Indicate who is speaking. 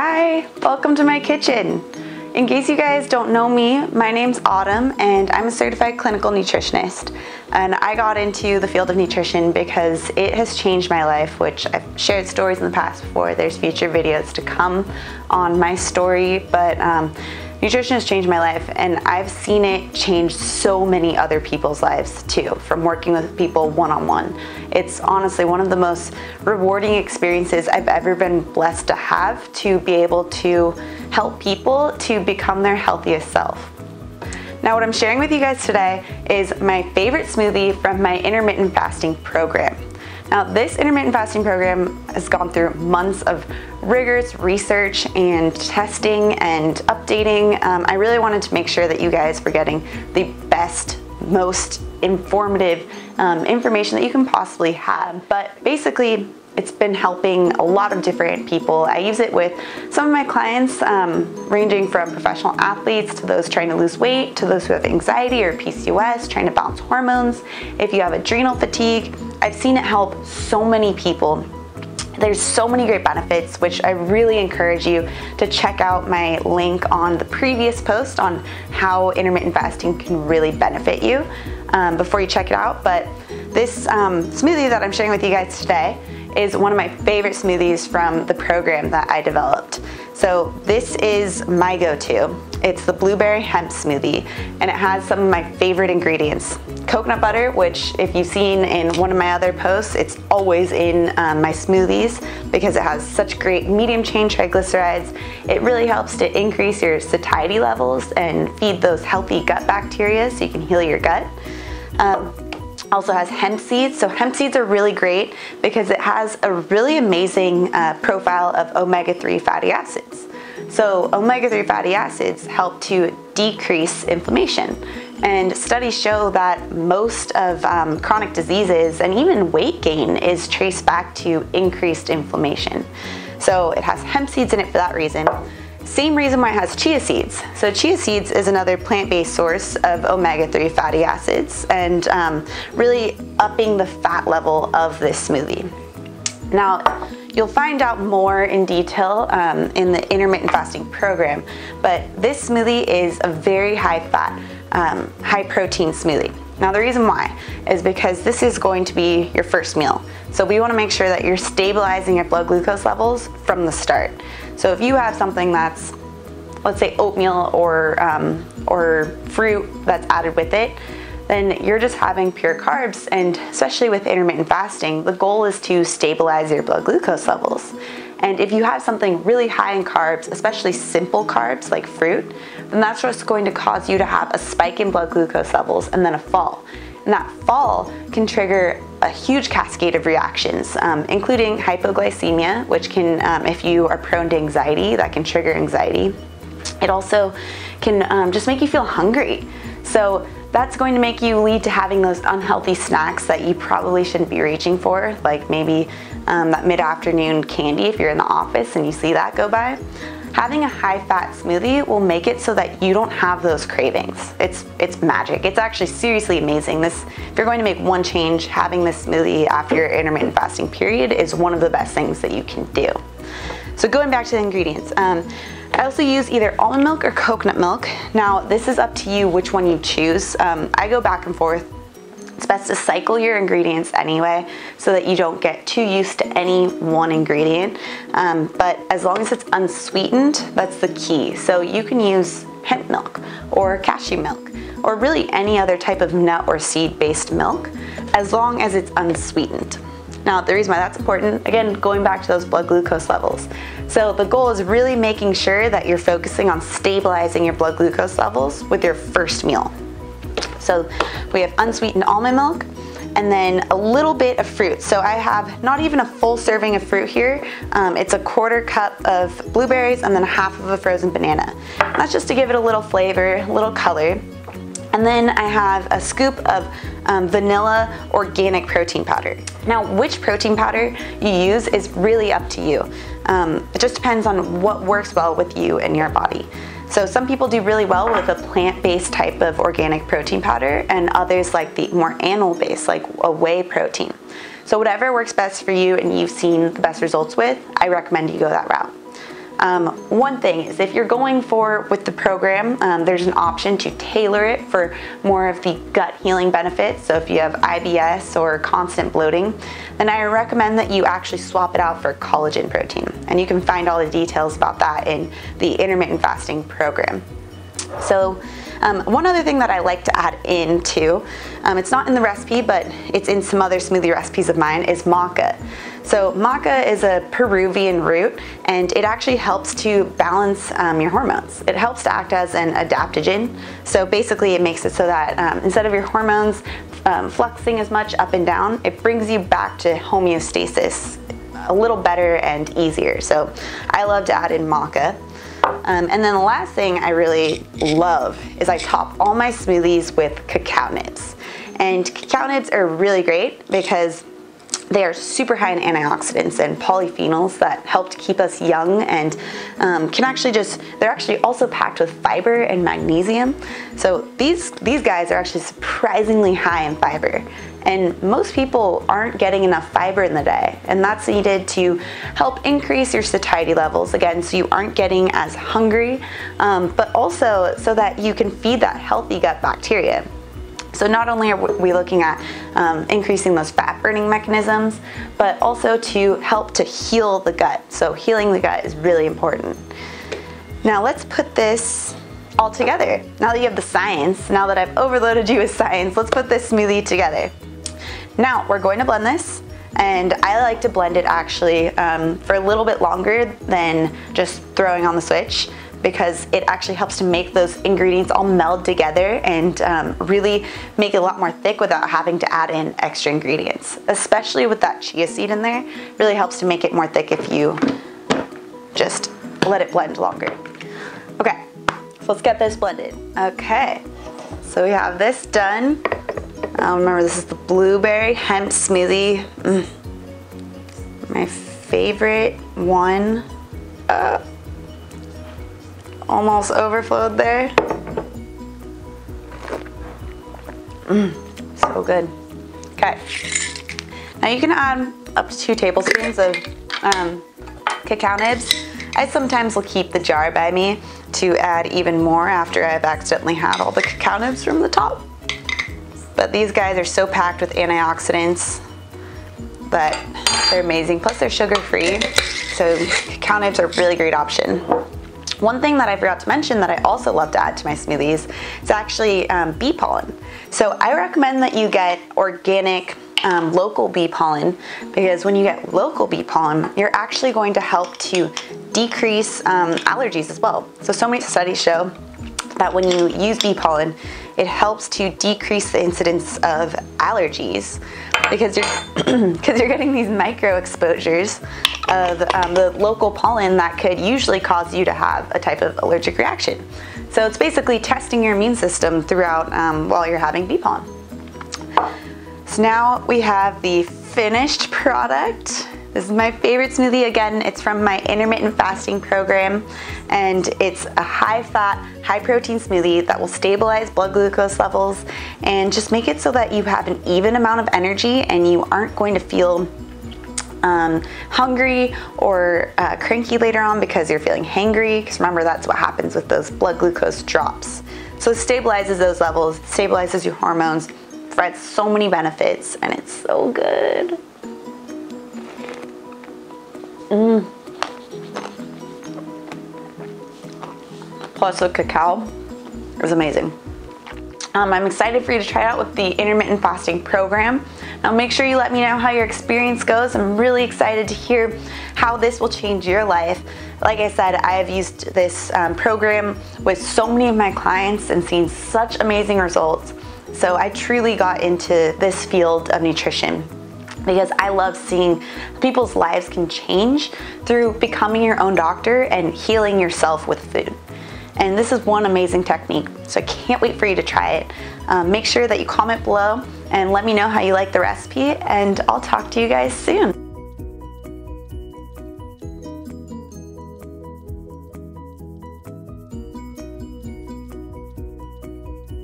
Speaker 1: Hi, welcome to my kitchen. In case you guys don't know me, my name's Autumn and I'm a certified clinical nutritionist. And I got into the field of nutrition because it has changed my life, which I've shared stories in the past before. There's future videos to come on my story, but nutrition has changed my life and I've seen it change so many other people's lives too, from working with people one-on-one. It's honestly one of the most rewarding experiences I've ever been blessed to have, to be able to help people to become their healthiest self. Now what I'm sharing with you guys today is my favorite smoothie from my intermittent fasting program. Now this intermittent fasting program has gone through months of rigorous research and testing and updating. I really wanted to make sure that you guys were getting the best, most informative information that you can possibly have. But basically, it's been helping a lot of different people. I use it with some of my clients, ranging from professional athletes to those trying to lose weight, to those who have anxiety or PCOS, trying to balance hormones. If you have adrenal fatigue, I've seen it help so many people. There's so many great benefits, which I really encourage you to check out my link on the previous post on how intermittent fasting can really benefit you before you check it out. But this smoothie that I'm sharing with you guys today is one of my favorite smoothies from the program that I developed. So this is my go-to. It's the blueberry hemp smoothie, and it has some of my favorite ingredients. Coconut butter, which if you've seen in one of my other posts, it's always in my smoothies because it has such great medium chain triglycerides. It really helps to increase your satiety levels and feed those healthy gut bacteria so you can heal your gut. Also has hemp seeds. So hemp seeds are really great because it has a really amazing profile of omega-3 fatty acids. So omega-3 fatty acids help to decrease inflammation. And studies show that most of chronic diseases and even weight gain is traced back to increased inflammation. So it has hemp seeds in it for that reason. Same reason why it has chia seeds. So chia seeds is another plant-based source of omega-3 fatty acids and really upping the fat level of this smoothie. Now, you'll find out more in detail in the intermittent fasting program, but this smoothie is a very high fat, high protein smoothie. Now the reason why is because this is going to be your first meal. So we want to make sure that you're stabilizing your blood glucose levels from the start. So if you have something that's, let's say oatmeal or fruit that's added with it, then you're just having pure carbs, and especially with intermittent fasting, the goal is to stabilize your blood glucose levels. And if you have something really high in carbs, especially simple carbs like fruit, then that's just going to cause you to have a spike in blood glucose levels and then a fall. And that fall can trigger a huge cascade of reactions, including hypoglycemia, which can, if you are prone to anxiety, that can trigger anxiety. It also can just make you feel hungry. So that's going to make you lead to having those unhealthy snacks that you probably shouldn't be reaching for, like maybe that mid-afternoon candy if you're in the office and you see that go by. Having a high-fat smoothie will make it so that you don't have those cravings. It's magic. It's actually seriously amazing. If you're going to make one change, having this smoothie after your intermittent fasting period is one of the best things that you can do. So going back to the ingredients, I also use either almond milk or coconut milk. Now this is up to you which one you choose. I go back and forth. It's best to cycle your ingredients anyway so that you don't get too used to any one ingredient. But as long as it's unsweetened, that's the key. So you can use hemp milk or cashew milk or really any other type of nut or seed-based milk as long as it's unsweetened. Now the reason why that's important, again, going back to those blood glucose levels. So the goal is really making sure that you're focusing on stabilizing your blood glucose levels with your first meal. So we have unsweetened almond milk and then a little bit of fruit. So I have not even a full serving of fruit here. It's a 1/4 cup of blueberries and then half of a frozen banana. And that's just to give it a little flavor, a little color. And then I have a scoop of vanilla organic protein powder. Now, which protein powder you use is really up to you. It just depends on what works well with you and your body. So some people do really well with a plant-based type of organic protein powder, and others like the more animal-based, like a whey protein. So whatever works best for you and you've seen the best results with, I recommend you go that route. One thing is if you're going with the program, there's an option to tailor it for more of the gut healing benefits. So if you have IBS or constant bloating, then I recommend that you actually swap it out for collagen protein. And you can find all the details about that in the Intermittent Fasting Program. So one other thing that I like to add in too, it's not in the recipe, but it's in some other smoothie recipes of mine, is maca. So maca is a Peruvian root, and it actually helps to balance your hormones. It helps to act as an adaptogen. So basically it makes it so that instead of your hormones fluxing as much up and down, it brings you back to homeostasis a little better and easier. So I love to add in maca. And then the last thing I really love is I top all my smoothies with cacao nibs. And cacao nibs are really great because they are super high in antioxidants and polyphenols that help to keep us young, and they're actually also packed with fiber and magnesium. So these guys are actually surprisingly high in fiber. And most people aren't getting enough fiber in the day, and that's needed to help increase your satiety levels, again, so you aren't getting as hungry, but also so that you can feed that healthy gut bacteria. So not only are we looking at increasing those fat burning mechanisms, but also to help to heal the gut. So healing the gut is really important. Now let's put this all together. Now that you have the science, now that I've overloaded you with science, let's put this smoothie together. Now we're going to blend this, and I like to blend it actually for a little bit longer than just throwing on the switch, because it actually helps to make those ingredients all meld together and really make it a lot more thick without having to add in extra ingredients. Especially with that chia seed in there, really helps to make it more thick if you just let it blend longer. Okay, so let's get this blended. Okay, so we have this done. Remember, this is the blueberry hemp smoothie. My favorite one. Almost overflowed there. So good. Okay. Now you can add up to 2 tablespoons of cacao nibs. I sometimes will keep the jar by me to add even more after I've accidentally had all the cacao nibs from the top. But these guys are so packed with antioxidants that they're amazing. Plus they're sugar-free, so cacao nibs are a really great option. One thing that I forgot to mention that I also love to add to my smoothies is actually bee pollen. So I recommend that you get organic local bee pollen, because when you get local bee pollen, you're actually going to help to decrease allergies as well. So many studies show that when you use bee pollen, it helps to decrease the incidence of allergies, because you're getting these micro exposures of the local pollen that could usually cause you to have a type of allergic reaction. So it's basically testing your immune system throughout while you're having bee pollen. So now we have the finished product. This is my favorite smoothie. Again, it's from my Intermittent Fasting Program, and it's a high-fat, high-protein smoothie that will stabilize blood glucose levels and just make it so that you have an even amount of energy and you aren't going to feel hungry or cranky later on because you're feeling hangry, because remember, that's what happens with those blood glucose drops. So it stabilizes those levels, stabilizes your hormones, provides so many benefits, and it's so good. Plus the cacao is amazing. I'm excited for you to try it out with the Intermittent Fasting Program. Now make sure you let me know how your experience goes. I'm really excited to hear how this will change your life. Like I said, I have used this program with so many of my clients and seen such amazing results. So I truly got into this field of nutrition because I love seeing people's lives can change through becoming your own doctor and healing yourself with food. And this is one amazing technique, so I can't wait for you to try it. Make sure that you comment below and let me know how you like the recipe, and I'll talk to you guys soon.